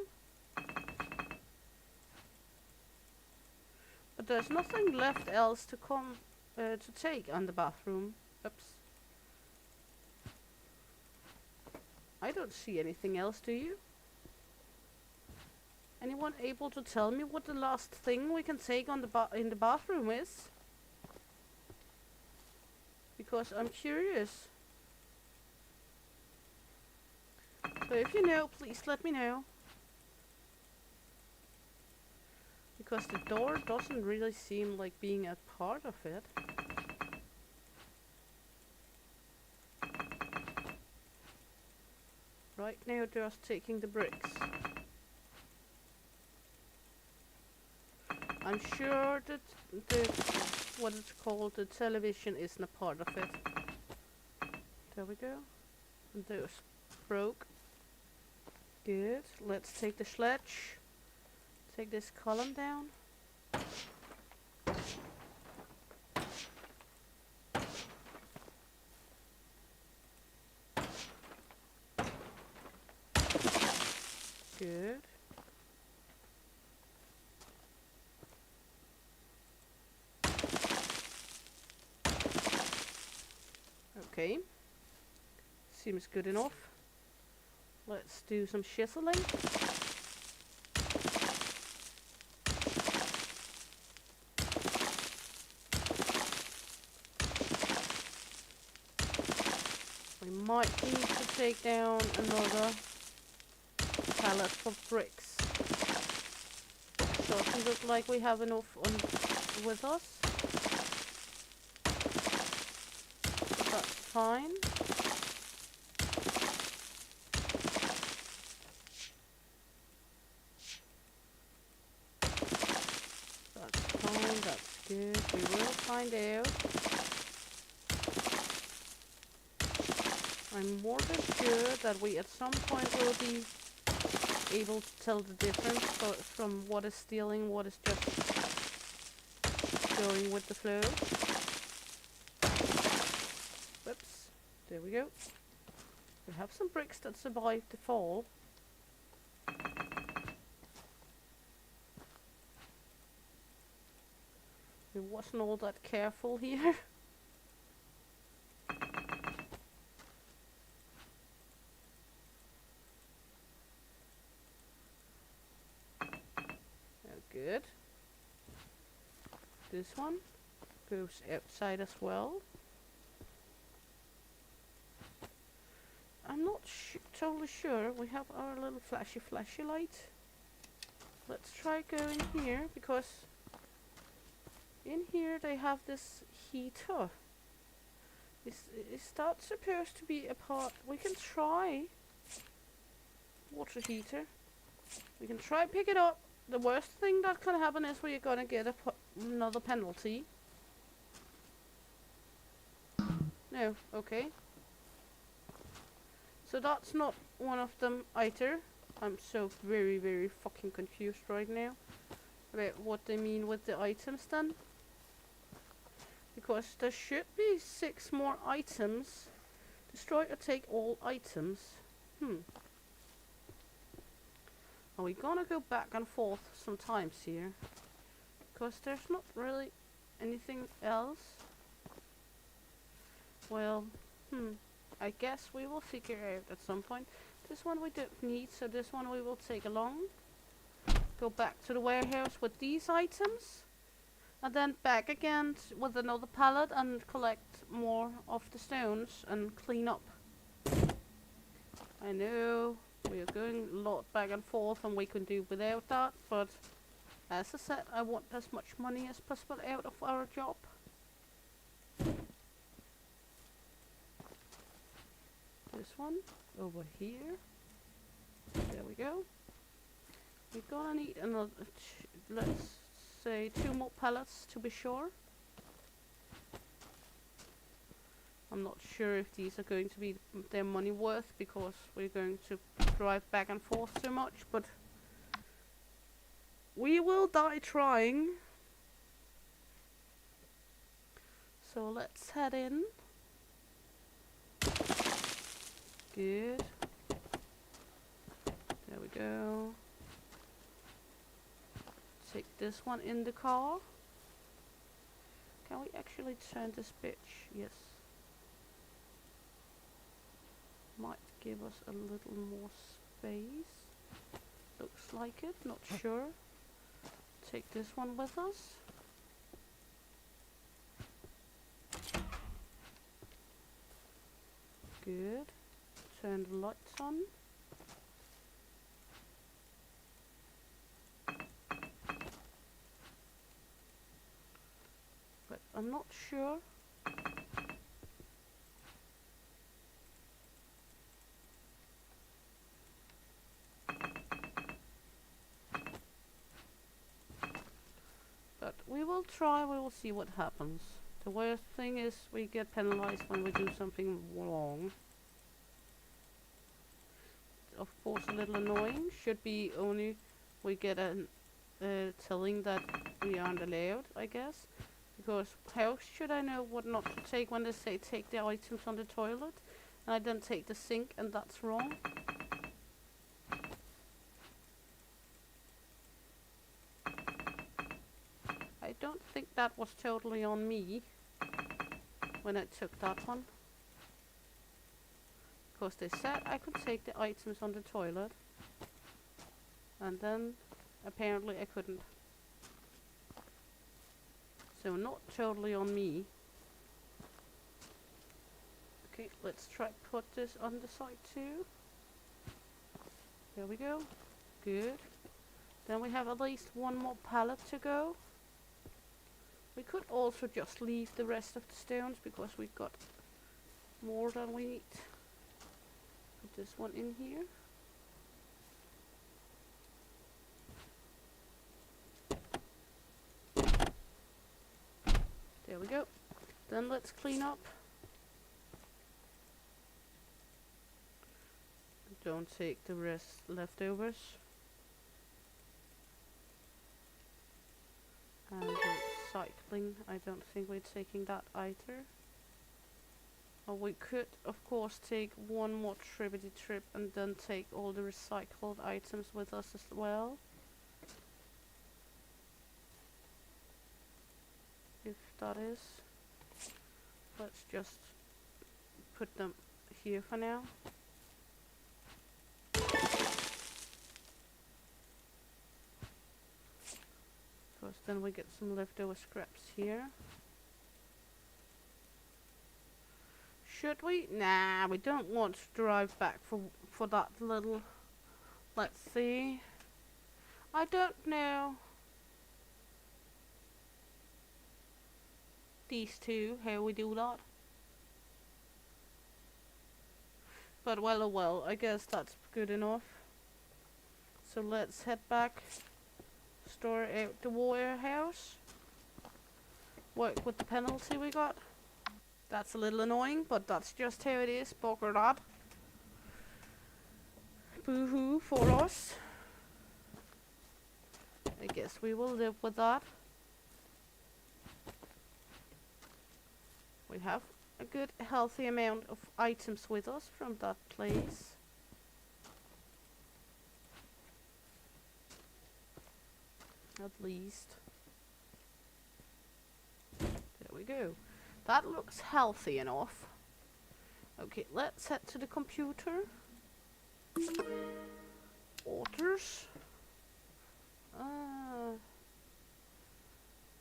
[SPEAKER 1] But there's nothing left else to come to take on the bathroom. Oops. I don't see anything else, do you? Anyone able to tell me what the last thing we can take on the in the bathroom is? Because I'm curious. So if you know, please let me know. Because the door doesn't really seem like being a part of it. Right now just taking the bricks. I'm sure that what it's called, the television isn't a part of it. There we go. And those broke. Good. Let's take the sledge. Take this column down. Good. Okay. Seems good enough. Let's do some chiseling. We might need to take down another pallet of bricks. Doesn't look like we have enough with us. But that's fine. That's fine, that's good. We will find out. I'm more than sure that we at some point will be able to tell the difference from what is stealing, what is just going with the flow. Whoops. There we go. We have some bricks that survived the fall. We wasn't all that careful here. Good. This one goes outside as well. I'm not totally sure. We have our little flashy light. Let's try going here, because in here they have this heater. Is that supposed to be a part? We can try water heater. We can try pick it up. The worst thing that can happen is we're gonna get another penalty. No, okay. So that's not one of them either. I'm so very fucking confused right now about what they mean with the items then. Because there should be 6 more items. Destroy or take all items. Are we gonna go back and forth sometimes here? Because there's not really anything else. Well, I guess we will figure out at some point. This one we don't need, so this one we will take along. Go back to the warehouse with these items. And then back again with another pallet and collect more of the stones and clean up. I know. We are going a lot back and forth and we can do without that, but as I said, I want as much money as possible out of our job. This one over here. There we go. We're gonna need another, let's say 2 more pallets to be sure. I'm not sure if these are going to be their money worth because we're going to drive back and forth so much, but we will die trying. So let's head in. Good. go. Take this one in the car. Can we actually turn this bitch? Yes. Might give us a little more space. Looks like it, not sure. Take this one with us. Good. Turn the lights on. But I'm not sure. But we will try, we will see what happens. The worst thing is we get penalized when we do something wrong. Of course a little annoying. Should be only we get an telling that we aren't allowed, I guess. Because how should I know what not to take when they say take the items on the toilet and I then take the sink and that's wrong? I don't think that was totally on me when I took that one. Because they said I could take the items on the toilet and then apparently I couldn't. So not totally on me. Okay, let's try put this on the side too. There we go. Good. Then we have at least one more pallet to go. We could also just leave the rest of the stones because we've got more than we need. Put this one in here. There we go. Then let's clean up. Don't take the rest leftovers. And recycling, I don't think we're taking that either. Or we could of course take one more trippity trip and then take all the recycled items with us as well. If that is. Let's just put them here for now. Because then we get some leftover scraps here. Should we? Nah, we don't want to drive back for that little. Let's see. I don't know. These two, how we do that. But well, oh well, I guess that's good enough. So let's head back. Store out the warehouse. Work with the penalty we got. That's a little annoying, but that's just how it is. Bugger that. Boo-hoo for us. I guess we will live with that. We have a good healthy amount of items with us from that place. At least. There we go. That looks healthy enough. Okay, let's head to the computer. Orders.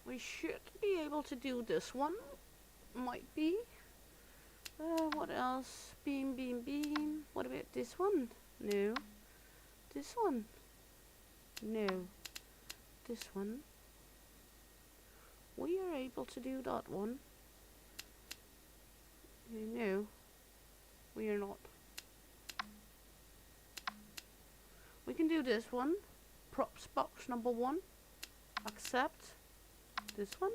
[SPEAKER 1] We should be able to do this one. Might be. What else? Beam, beam, beam. What about this one? No. This one? No. This one. We are able to do that one. No. We are not. We can do this one. Props box number 1. Accept. This one.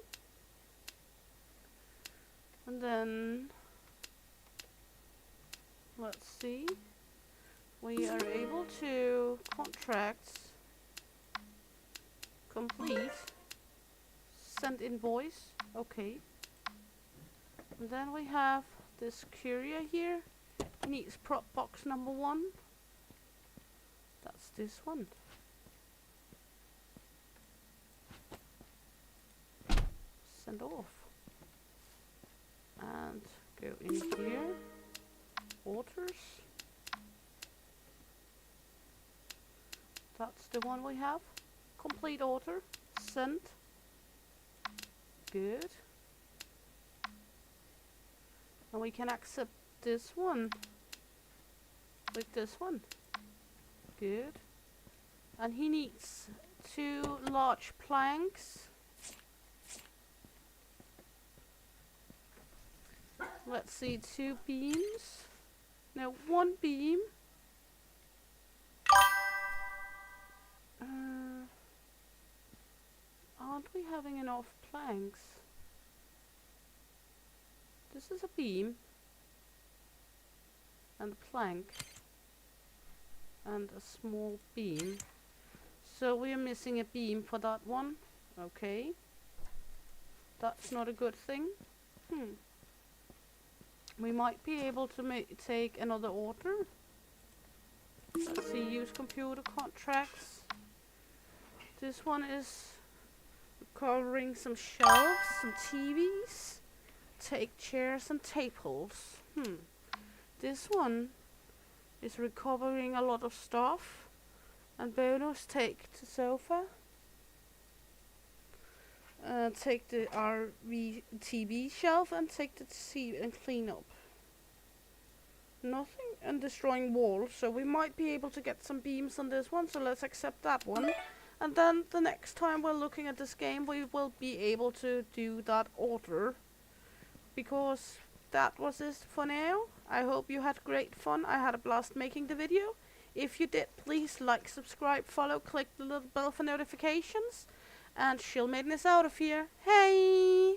[SPEAKER 1] And then let's see. We are able to contracts complete. Send invoice. Okay. And then we have this courier here. Needs prop box number 1. That's this one. Send off. And go in here. Orders. That's the one we have. Complete order. Send. Good. And we can accept this one with this one. Good. And he needs 2 large planks. Let's see, 2 beams. No, 1 beam. Aren't we having enough planks? This is a beam. And a plank. And a small beam. So we are missing a beam for that one. Okay. That's not a good thing. We might be able to take another order. Let's see, use computer contracts. This one is covering some shelves, some TVs. Take chairs and tables. This one is recovering a lot of stuff. And bonus, take the sofa. Take the RV TV shelf and take the TV and clean up. Nothing, and destroying walls, so we might be able to get some beams on this one, so let's accept that one. And then the next time we're looking at this game, we will be able to do that order. Because that was it for now. I hope you had great fun. I had a blast making the video. If you did, please like, subscribe, follow, click the little bell for notifications. And she'll make this out of here. Hey!